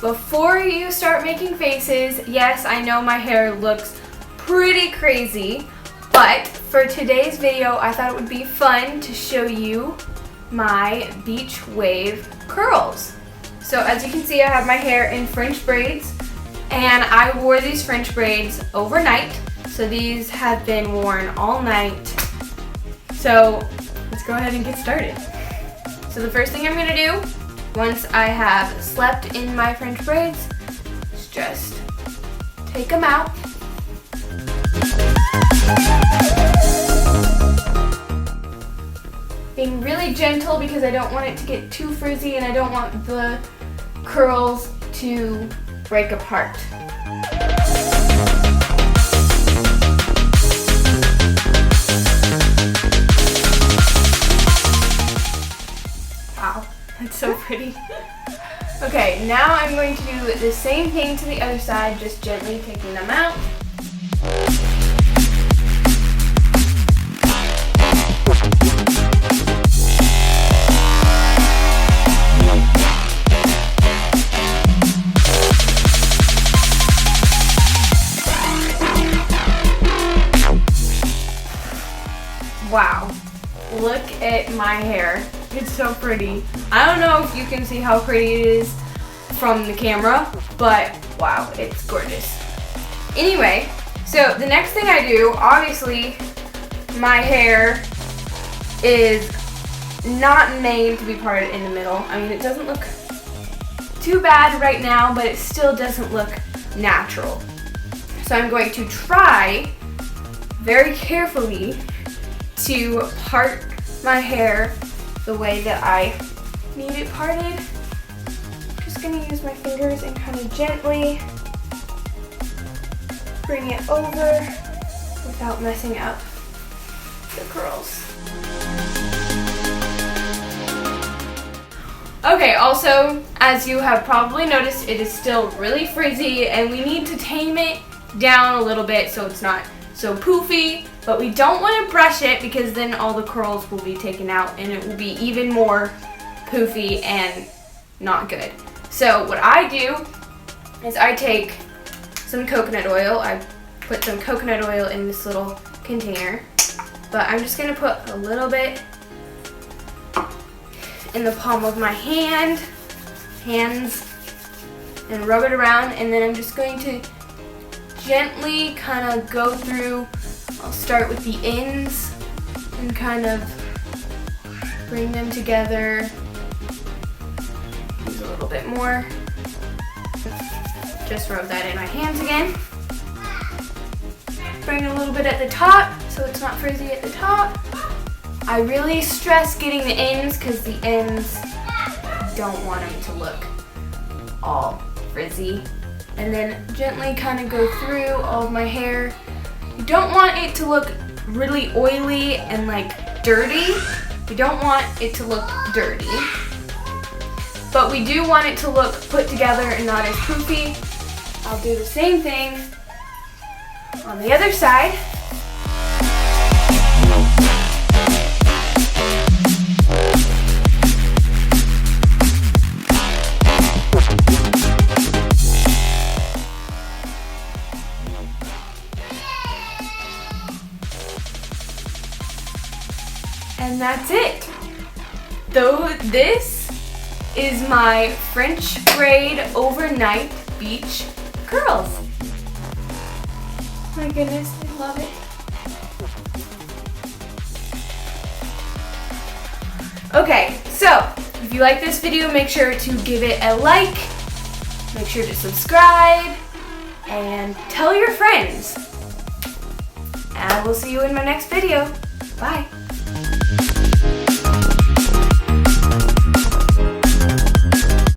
before you start making faces, yes, I know my hair looks pretty crazy, but for today's video, I thought it would be fun to show you my beach wave curls. So as you can see, I have my hair in French braids, and I wore these French braids overnight. So these have been worn all night. So let's go ahead and get started. So the first thing I'm gonna do, once I have slept in my French braids, is just take them out. Being really gentle because I don't want it to get too frizzy and I don't want the curls to break apart. Wow, that's so pretty. Okay, now I'm going to do the same thing to the other side, just gently taking them out. Wow, look at my hair. It's so pretty. I don't know if you can see how pretty it is from the camera, but wow, it's gorgeous. Anyway, so the next thing I do, obviously, my hair is not made to be parted in the middle. I mean, it doesn't look too bad right now, but it still doesn't look natural. So I'm going to try very carefully to part my hair the way that I need it parted. Just gonna use my fingers and kind of gently bring it over without messing up the curls. Okay, also, as you have probably noticed, it is still really frizzy and we need to tame it down a little bit so it's not so poofy, but we don't want to brush it because then all the curls will be taken out and it will be even more poofy and not good. So what I do is I take some coconut oil. I put some coconut oil in this little container, but I'm just going to put a little bit in the palm of my hands, and rub it around, and then I'm just going to gently kind of go through. I'll start with the ends and kind of bring them together. Use a little bit more. Just rub that in my hands again. Bring a little bit at the top so it's not frizzy at the top. I really stress getting the ends because the ends, don't want them to look all frizzy. And then gently kind of go through all of my hair. You don't want it to look really oily and like dirty. We don't want it to look dirty. But we do want it to look put together and not as poofy. I'll do the same thing on the other side. And that's it. Though this is my French braid overnight beach curls. My goodness, I love it. Okay, so if you like this video, make sure to give it a like, make sure to subscribe, and tell your friends. And I will see you in my next video. Bye.